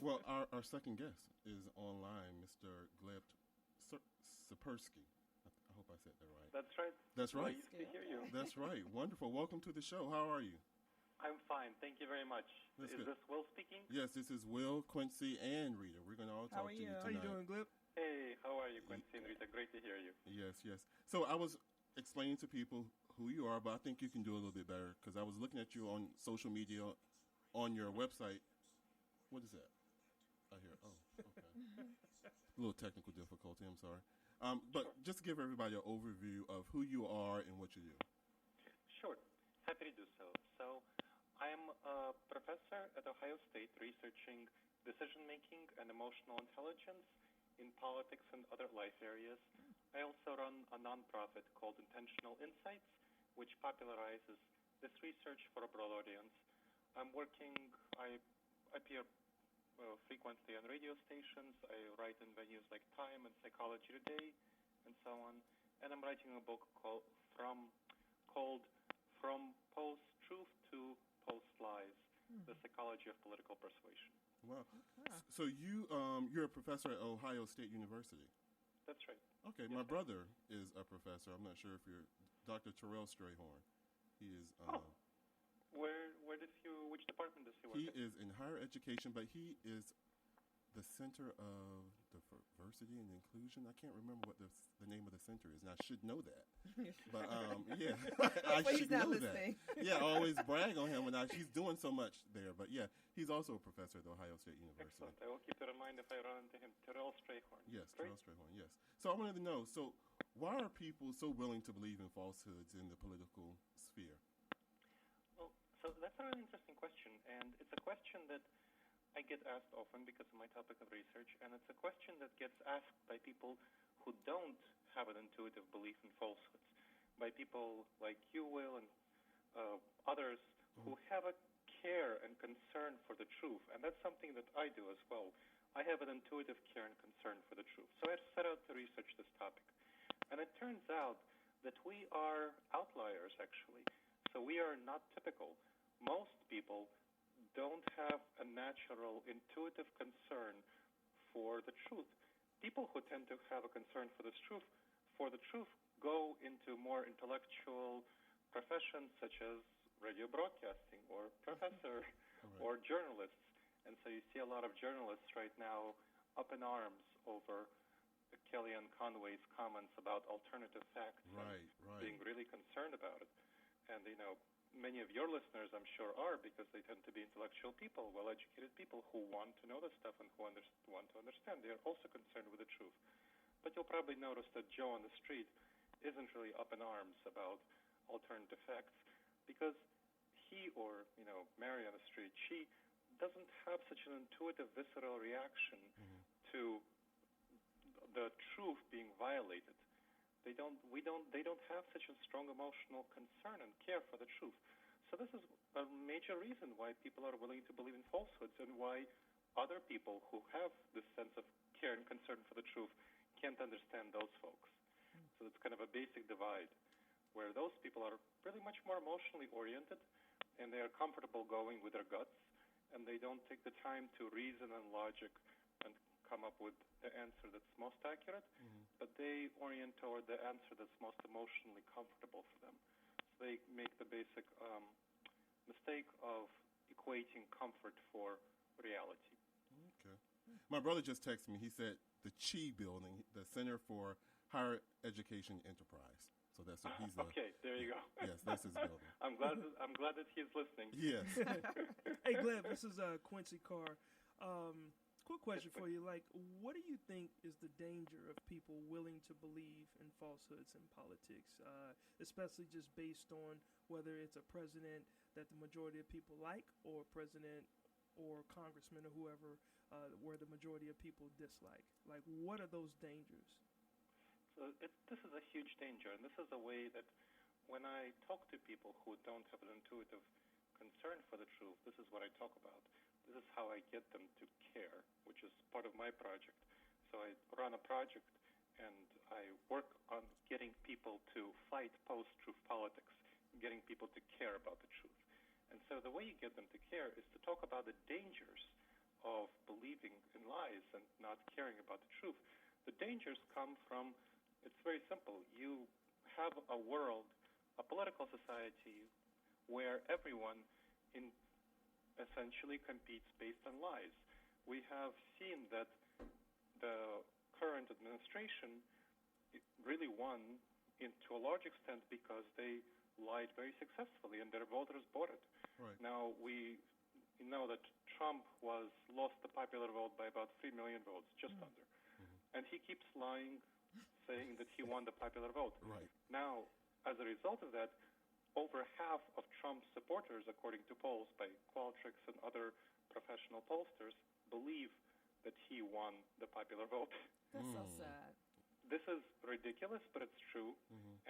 Well, our second guest is online, Mr. Gleb Tsipursky. I hope I said that right. That's right. That's right. Nice to hear you. That's right. Wonderful. Welcome to the show. How are you? I'm fine. Thank you very much. That's is good. this Will speaking? Yes, this is Will, Quincy, and Rita. We're going to all talk to you tonight. How you doing, Gleb? Hey, how are you, Quincy and Rita? Great to hear you. Yes. So I was explaining to people who you are, but I think you can do a little bit better because I was looking at you on social media, on your website. What is that? I hear. Oh, okay. A little technical difficulty. I'm sorry. But just give everybody an overview of who you are and what you do. Sure. Happy to do so. So I am a professor at Ohio State researching decision-making and emotional intelligence in politics and other life areas. I also run a nonprofit called Intentional Insights, which popularizes this research for a broad audience. I appear frequently on radio stations. I write in venues like Time and Psychology Today and so on. And I'm writing a book called From Post-Truth to Post-Lies, The Psychology of Political Persuasion. Wow. Okay. So you're a professor at Ohio State University. That's right. Okay, yes, my brother is a professor. I'm not sure if you're Dr. Wil Strayhorn. He is. Which department does he work in? in? He is in higher education, but he is the Center of Diversity and Inclusion. I can't remember what the name of the center is, and I should know that. But yeah, I well, should know listening. That. Yeah, I always brag on him when he's doing so much there. But yeah, he's also a professor at the Ohio State University. Excellent. I will keep it in mind if I run into him. Wil Strayhorn. Yes, Wil Strayhorn. Yes. So I wanted to know. So why are people so willing to believe in falsehoods in the political sphere? Well, so that's a really interesting question, and it's a question that I get asked often because of my topic of research, and it's a question that gets asked by people who don't have an intuitive belief in falsehoods, by people like you, Will, and others who have a care and concern for the truth, and that's something that I do as well. I have an intuitive care and concern for the truth. So I set out to research this topic, and it turns out that we are outliers, actually. So we are not typical. Most people don't have a natural, intuitive concern for the truth. People who tend to have a concern for the truth go into more intellectual professions such as radio broadcasting or professor or journalists. And so you see a lot of journalists right now up in arms over Kellyanne Conway's comments about alternative facts and being really concerned about it. And, many of your listeners, I'm sure, are, because they tend to be intellectual people, well-educated people who want to know this stuff and who want to understand. They are also concerned with the truth. But you'll probably notice that Joe on the street isn't really up in arms about alternative facts because he or, Mary on the street, she doesn't have such an intuitive, visceral reaction to the truth being violated. They don't have such a strong emotional concern and care for the truth. So this is a major reason why people are willing to believe in falsehoods and why other people who have this sense of care and concern for the truth can't understand those folks. So it's kind of a basic divide where those people are really much more emotionally oriented and they are comfortable going with their guts and they don't take the time to reason and logic and come up with the answer that's most accurate, but they orient toward the answer that's most emotionally comfortable for them. So they make the basic mistake of equating comfort for reality. Okay. My brother just texted me. He said the CHI building, the Center for Higher Education Enterprise. So that's what he's okay, there you go. Yes, that's his building. I'm glad that he's listening. Yes. Hey, Gleb, this is Quincy Carr. Quick question for you. What do you think is the danger of people willing to believe in falsehoods in politics, especially just based on whether it's a president that the majority of people like or a president or congressman or whoever where the majority of people dislike? What are those dangers? So this is a huge danger, and this is a way that when I talk to people who don't have an intuitive concern for the truth, this is what I talk about. This is how I get them to care, which is part of my project. So I run a project, and I work on getting people to fight post-truth politics, getting people to care about the truth. And so the way you get them to care is to talk about the dangers of believing lies and not caring about the truth. The dangers come from, it's very simple. You have a world, a political society, where everyone essentially competes based on lies. We have seen that the current administration really won to a large extent because they lied very successfully and their voters bought it. Right. Now, we know that Trump lost the popular vote by about 3 million votes, just under. And he keeps lying, saying that he won the popular vote. Right. Now, as a result of that, over half of Trump's supporters, according to polls by Qualtrics and other professional pollsters, believe that he won the popular vote. That's so sad. This is ridiculous, but it's true.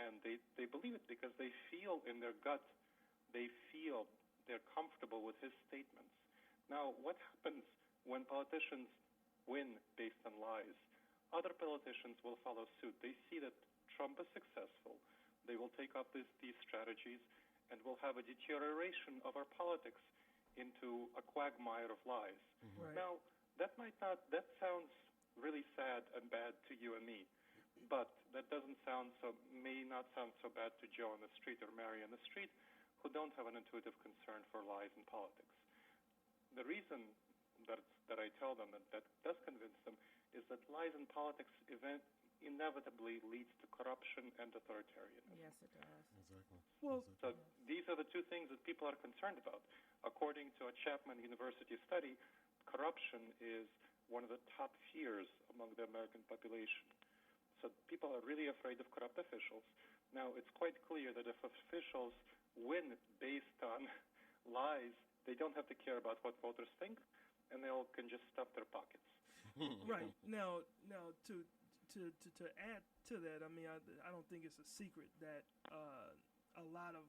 And they believe it because they feel in their gut, they're comfortable with his statements. Now, what happens when politicians win based on lies? Other politicians will follow suit. They see that Trump is successful. They will take up these strategies, and we'll have a deterioration of our politics into a quagmire of lies. Right. Now, that sounds really sad and bad to you and me, but that may not sound so bad to Joe on the street or Mary on the street, who don't have an intuitive concern for lies in politics. The reason that I tell them that does convince them is that lies in politics inevitably leads to corruption and authoritarianism. Yes, it does. Exactly. Well, So these are the two things that people are concerned about. According to a Chapman University study, corruption is one of the top fears among the American population. So people are really afraid of corrupt officials. Now, it's quite clear that if officials win based on lies, they don't have to care about what voters think, and they all can just stuff their pockets. right. Now to add to that, I mean, I don't think it's a secret that a lot of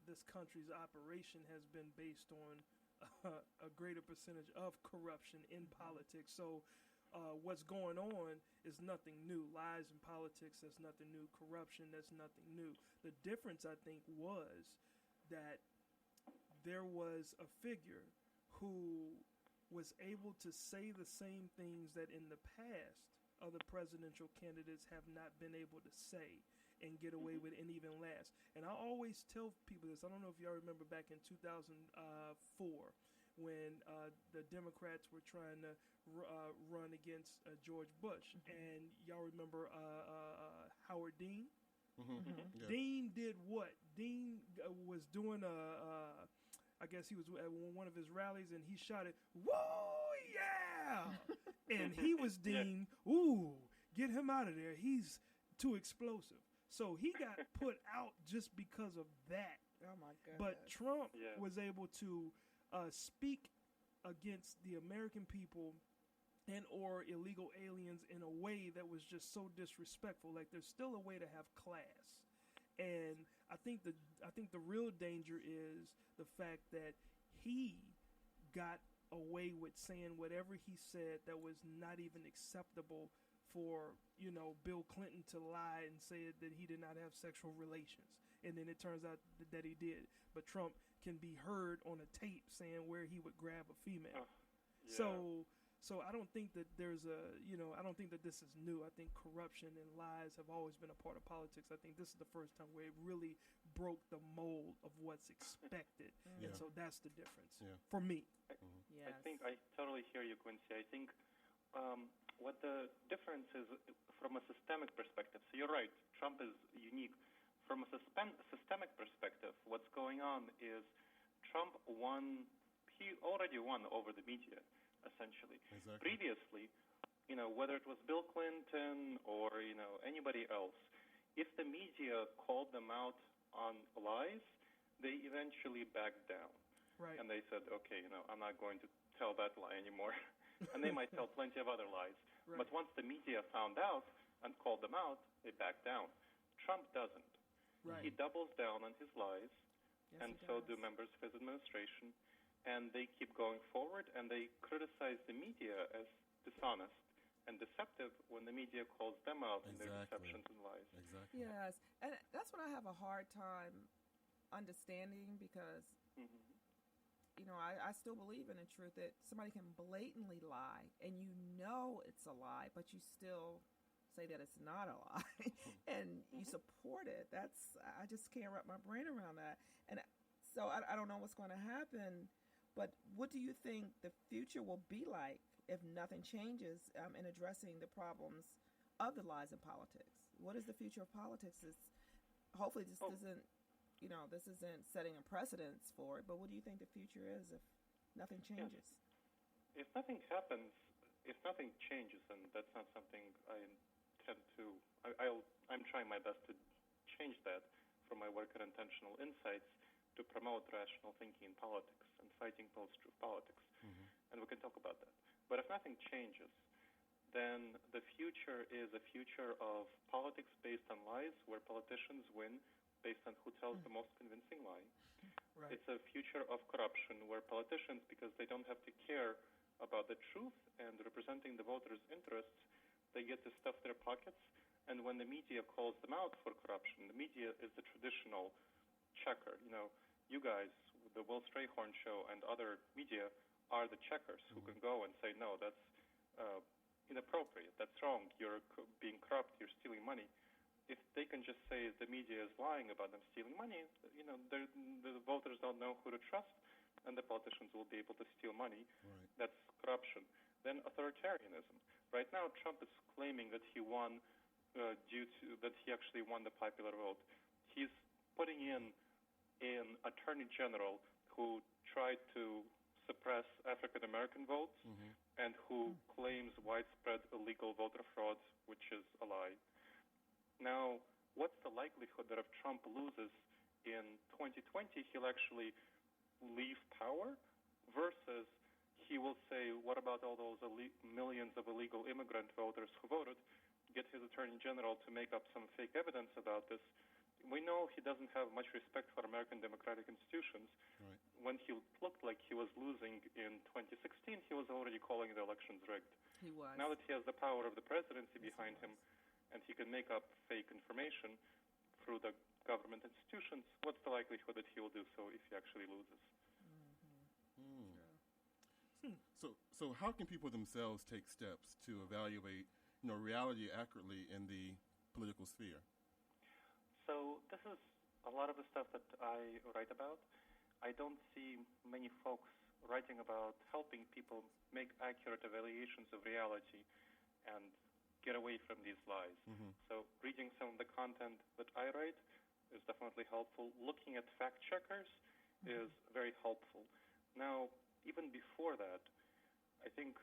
this country's operation has been based on a greater percentage of corruption in politics. So what's going on is nothing new. Lies in politics, that's nothing new. Corruption, that's nothing new. The difference, I think, was that there was a figure who was able to say the same things that in the past other presidential candidates have not been able to say and get away with and even last. And I always tell people this. I don't know if y'all remember back in 2004 when the Democrats were trying to run against George Bush. And y'all remember Howard Dean? Yeah. Dean did what? Dean was doing I guess he was at one of his rallies, and he shouted, "Whoa, yeah!" And he was deemed, "Ooh, get him out of there. He's too explosive." So he got put out just because of that. Oh, my goodness. But Trump was able to speak against the American people and or illegal aliens in a way that was just so disrespectful. Like, there's still a way to have class. And I think the real danger is the fact that he got away with saying whatever he said that was not even acceptable for, Bill Clinton to lie and say that he did not have sexual relations. And then it turns out that he did. But Trump can be heard on a tape saying where he would grab a female. So I don't think that I don't think that this is new. I think corruption and lies have always been a part of politics. I think this is the first time where it really broke the mold of what's expected. And so that's the difference for me. Yes. I think I totally hear you, Quincy. I think what the difference is from a systemic perspective. So you're right, Trump is unique. From a systemic perspective, what's going on is Trump won. He already won over the media, essentially. Exactly. Previously, whether it was Bill Clinton or, anybody else, if the media called them out on lies, they eventually backed down. Right. And they said, okay, I'm not going to tell that lie anymore. And they might tell plenty of other lies. Right. But once the media found out and called them out, they backed down. Trump doesn't. Right. He doubles down on his lies, Yes, and he so does. do members of his administration. And they keep going forward, and they criticize the media as dishonest and deceptive when the media calls them out in their deceptions and lies. Exactly. Yes, and that's what I have a hard time understanding because, I still believe in the truth that somebody can blatantly lie and it's a lie, but you still say that it's not a lie and you support it. I just can't wrap my brain around that. And so I don't know what's going to happen, but what do you think the future will be like if nothing changes in addressing the problems of the lies in politics? What is the future of politics? Hopefully this isn't setting a precedence for it, but what do you think the future is if nothing changes? If nothing happens, if nothing changes, and that's not something I intend to, I'm trying my best to change that from my work at Intentional Insights to promote rational thinking in politics and fighting post-truth politics. And we can talk about that. But if nothing changes, then the future is a future of politics based on lies, where politicians win based on who tells the most convincing lie. Right. It's a future of corruption, where politicians, because they don't have to care about the truth and representing the voters' interests, they get to stuff their pockets. And when the media calls them out for corruption, the media is the traditional checker. You guys, the Wil Strayhorn show and other media are the checkers who can go and say, no, that's inappropriate, that's wrong, you're being corrupt, you're stealing money. If they can just say the media is lying about them stealing money, the voters don't know who to trust, and the politicians will be able to steal money. Right. That's corruption. Then authoritarianism. Right now, Trump is claiming that he won that he actually won the popular vote. He's putting in an attorney general who tried to suppress African American votes and who claims widespread illegal voter fraud, which is a lie. Now, what's the likelihood that if Trump loses in 2020, he'll actually leave power versus he will say, what about all those millions of illegal immigrant voters who voted, get his attorney general to make up some fake evidence about this. We know he doesn't have much respect for American democratic institutions. Right. When he looked like he was losing in 2016, he was already calling the elections rigged. He was. Now that he has the power of the presidency behind him, and he can make up fake information through the government institutions, what's the likelihood that he will do so if he actually loses? So how can people themselves take steps to evaluate, reality accurately in the political sphere? So this is a lot of the stuff that I write about. I don't see many folks writing about helping people make accurate evaluations of reality and get away from these lies. So reading some of the content that I write is definitely helpful. Looking at fact checkers is very helpful. Now, even before that, I think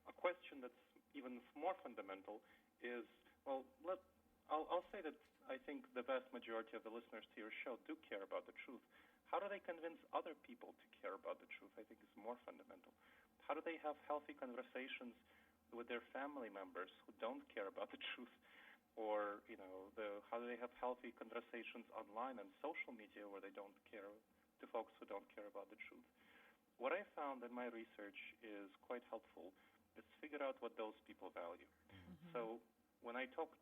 a question that's even more fundamental is, well, I'll say that I think the vast majority of the listeners to your show do care about the truth. How do they convince other people to care about the truth, I think is more fundamental. How do they have healthy conversations with their family members who don't care about the truth? Or, how do they have healthy conversations online and social media where they don't care to folks who don't care about the truth? What I found in my research is quite helpful is figure out what those people value. So when I talked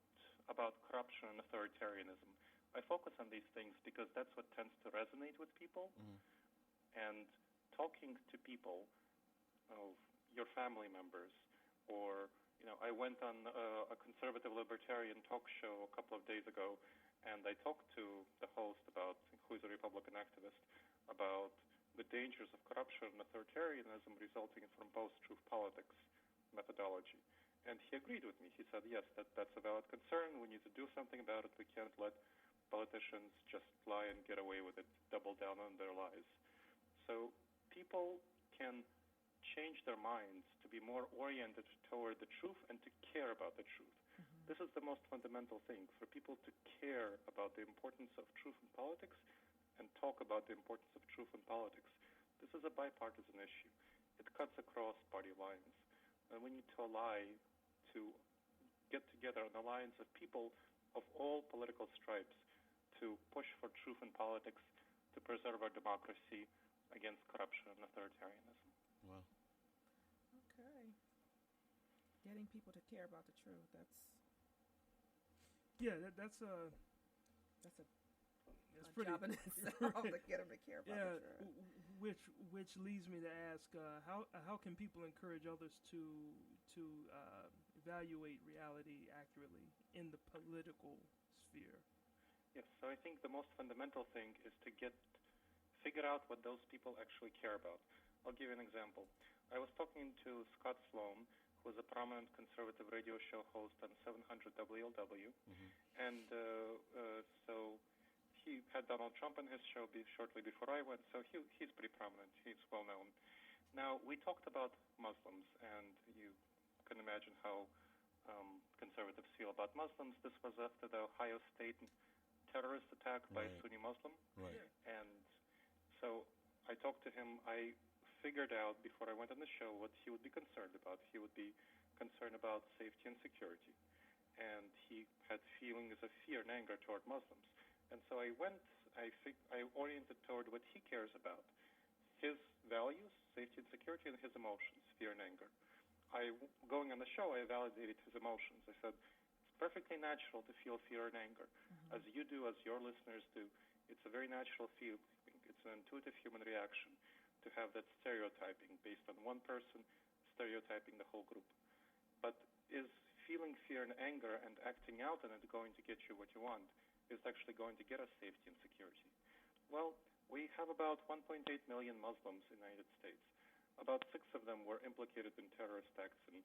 about corruption and authoritarianism, I focus on these things because that's what tends to resonate with people. And talking to people, your family members, or, I went on a conservative libertarian talk show a couple of days ago, and I talked to the host who is a Republican activist, about the dangers of corruption and authoritarianism resulting from post-truth politics methodology. And he agreed with me. He said, yes, that's a valid concern. We need to do something about it. We can't let politicians just lie and get away with it, double down on their lies. So people can change their minds to be more oriented toward the truth and to care about the truth. This is the most fundamental thing, for people to care about the importance of truth in politics and talk about the importance of truth in politics. This is a bipartisan issue. It cuts across party lines. And we need to get together an alliance of people of all political stripes to push for truth in politics, to preserve our democracy against corruption and authoritarianism. Wow. Okay. Getting people to care about the truth, that's It's a pretty job in itself to get them to care about yeah. the truth. Which leads me to ask, how can people encourage others to evaluate reality accurately in the political sphere? Yes, so I think the most fundamental thing is to figure out what those people actually care about. I'll give you an example. I was talking to Scott Sloan, who is a prominent conservative radio show host on 700 WLW, and so he had Donald Trump on his show shortly before I went, so he's pretty prominent. He's well known. Now, we talked about Muslims, and you can imagine how conservatives feel about Muslims. This was after the Ohio State terrorist attack by a Sunni Muslim. Right. And so I talked to him. I figured out before I went on the show what he would be concerned about. He would be concerned about safety and security. And he had feelings of fear and anger toward Muslims. And so I oriented toward what he cares about. His values, safety and security, and his emotions, fear and anger. Going on the show, I validated his emotions. I said, it's perfectly natural to feel fear and anger, as you do, as your listeners do. It's a very natural feeling. It's an intuitive human reaction to have that stereotyping based on one person stereotyping the whole group. But is feeling fear and anger and acting out on it going to get you what you want? Is actually going to get us safety and security? Well, we have about 1.8 million Muslims in the United States. About 6 of them were implicated in terrorist acts in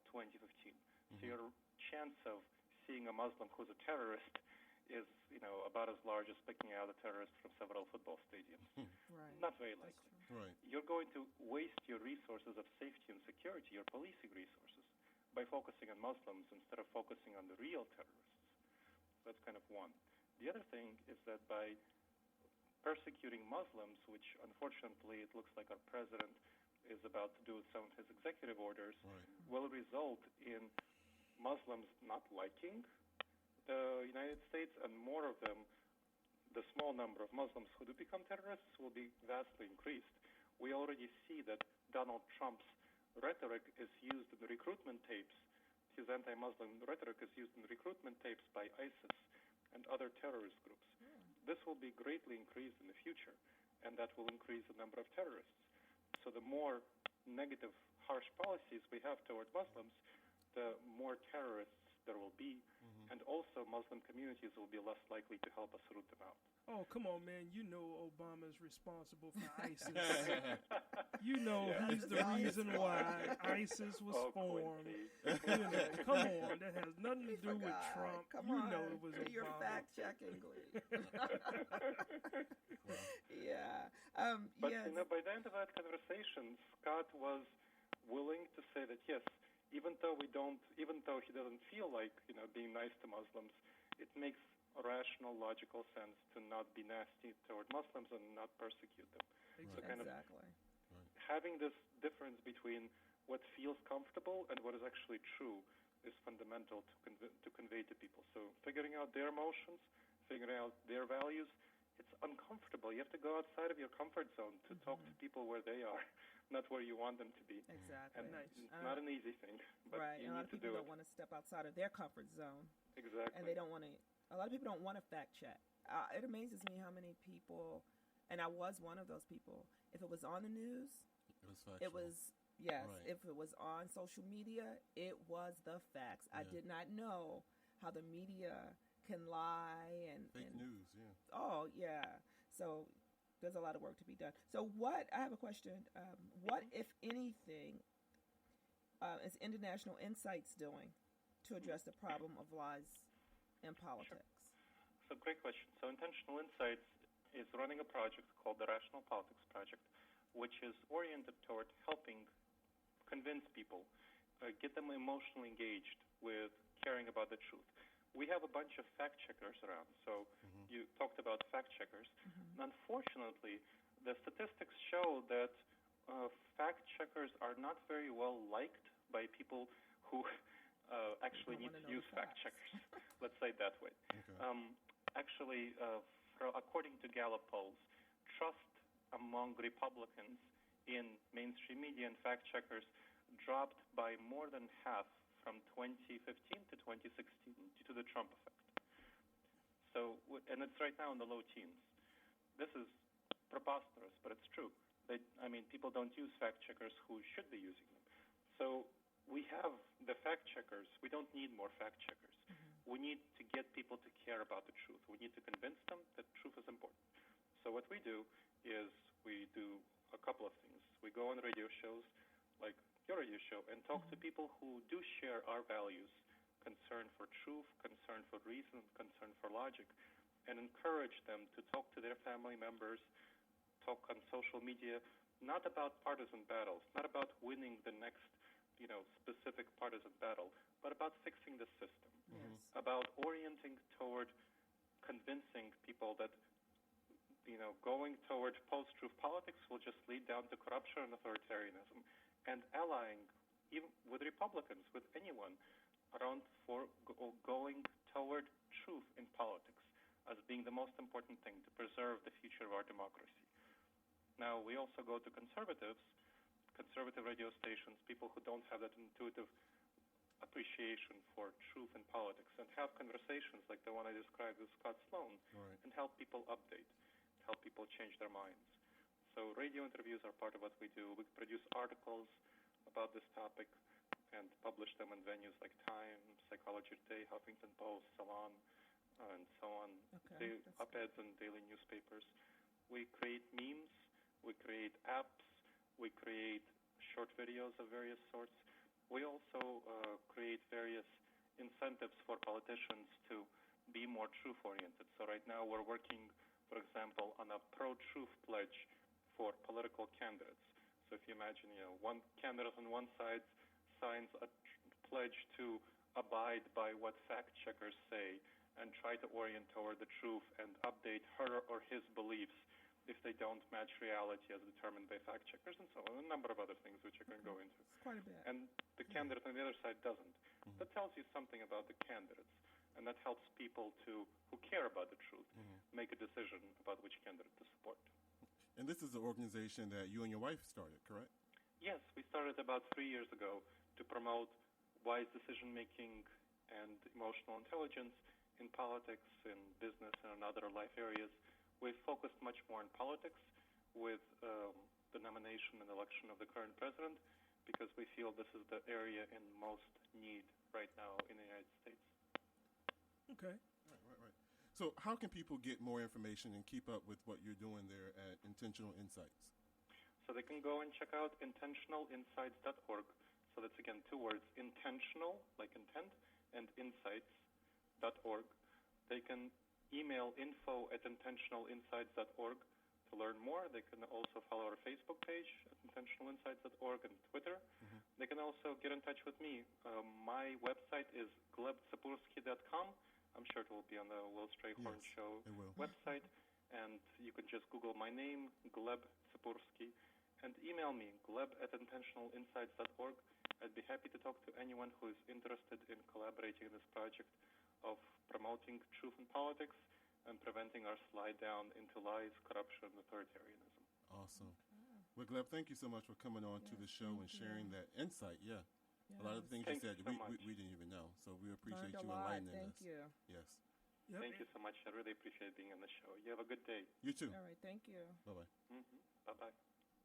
2015. So your chance of seeing a Muslim who's a terrorist is, about as large as picking out a terrorist from several football stadiums. Right. Not very likely. Right. You're going to waste your resources of safety and security, your policing resources, by focusing on Muslims instead of focusing on the real terrorists. So that's kind of one. The other thing is that by persecuting Muslims, which unfortunately it looks like our president is about to do with some of his executive orders, will result in Muslims not liking the United States, and more of them, the small number of Muslims who do become terrorists, will be vastly increased. We already see that Donald Trump's rhetoric is used in the recruitment tapes. His anti-Muslim rhetoric is used in the recruitment tapes by ISIS and other terrorist groups. This will be greatly increased in the future, and that will increase the number of terrorists. So the more negative, harsh policies we have toward Muslims, the more terrorists there will be, and also Muslim communities will be less likely to help us root them out. Oh, come on, man. You know Obama's responsible for ISIS. You know he's the reason why ISIS was formed. Come on. That has nothing to do with Trump. Come you on. know it was Obama. You're fact-checking, Gleb. Yeah. But, yes. by the end of that conversation, Scott was willing to say that, yes, even though he doesn't feel like, being nice to Muslims, it makes rational, logical sense to not be nasty toward Muslims and not persecute them. So kind of having this difference between what feels comfortable and what is actually true is fundamental to convey to people. So figuring out their emotions, figuring out their values, it's uncomfortable. You have to go outside of your comfort zone to talk to people where they are, not where you want them to be. Exactly. And it's not an easy thing, but you and a lot need of to people do don't want to step outside of their comfort zone. Exactly. And they don't want to. A lot of people don't want to fact check. It amazes me how many people, and I was one of those people. If it was on the news, it was yes. Right. If it was on social media, it was the facts. I did not know how the media can lie and fake news. Yeah. Oh yeah. So there's a lot of work to be done. So I have a question. What, if anything, is International Insights doing to address the problem of lies in politics? Sure. So great question. So Intentional Insights is running a project called the Irrational Politics Project, which is oriented toward helping convince people, get them emotionally engaged with caring about the truth. We have a bunch of fact checkers around. So you talked about fact checkers. And unfortunately, the statistics show that fact checkers are not very well liked by people who actually need to use fact checkers. Let's say it that way. Okay. According to Gallup polls, trust among Republicans in mainstream media and fact checkers dropped by more than half from 2015 to 2016 due to the Trump effect. So So, and it's right now in the low teens. This is preposterous, but it's true. People don't use fact checkers who should be using them. So we have the fact checkers. We don't need more fact checkers. We need to get people to care about the truth. We need to convince them that truth is important. So what we do is we do a couple of things. We go on radio shows like your radio show and talk to people who do share our values, concern for truth, concern for reason, concern for logic, and encourage them to talk to their family members, talk on social media, not about partisan battles, not about winning the next, specific partisan battle, but about fixing the system, about orienting toward convincing people that, going toward post-truth politics will just lead down to corruption and authoritarianism, and allying even with Republicans, with anyone around for going toward truth in politics as being the most important thing to preserve the future of our democracy. Now, we also go to conservative radio stations, people who don't have that intuitive appreciation for truth in politics, and have conversations like the one I described with Scott Sloan, and help people update, help people change their minds. So radio interviews are part of what we do. We produce articles about this topic and publish them in venues like Time, Psychology Today, Huffington Post, Salon, and so on, op-eds in daily newspapers. We create memes, we create apps, we create short videos of various sorts. We also create various incentives for politicians to be more truth-oriented. So right now we're working, for example, on a pro-truth pledge for political candidates. So if you imagine, one candidate on one side signs a pledge to abide by what fact checkers say and try to orient toward the truth and update her or his beliefs if they don't match reality as determined by fact checkers, and so on, a number of other things which I can go into. It's quite a bit. And the candidate on the other side doesn't. That tells you something about the candidates, and that helps people who care about the truth make a decision about which candidate to support. And this is an organization that you and your wife started, correct? Yes, we started about 3 years ago to promote wise decision-making and emotional intelligence in politics, in business, and in other life areas. We've focused much more on politics with the nomination and election of the current president because we feel this is the area in most need right now in the United States. Okay. Right. So how can people get more information and keep up with what you're doing there at Intentional Insights? So they can go and check out intentionalinsights.org. So that's, again, two words, intentional, like intent, and insights.org. They can email info@intentionalinsights.org to learn more. They can also follow our Facebook page at intentionalinsights.org and Twitter. They can also get in touch with me. My website is glebtsipursky.com. I'm sure it will be on the Wil Strayhorn Show website. And you can just Google my name, Gleb Tsipursky, and email me, gleb@intentionalinsights.org. I'd be happy to talk to anyone who is interested in collaborating in this project of promoting truth in politics and preventing our slide down into lies, corruption, and authoritarianism. Awesome. Well, Gleb, thank you so much for coming on to the show and sharing that insight. A lot of the things you said, we didn't even know. So we appreciate you enlightening us. Thank you. Yes. Yep. Thank you so much. I really appreciate being on the show. You have a good day. You too. All right. Thank you. Bye-bye. Bye-bye.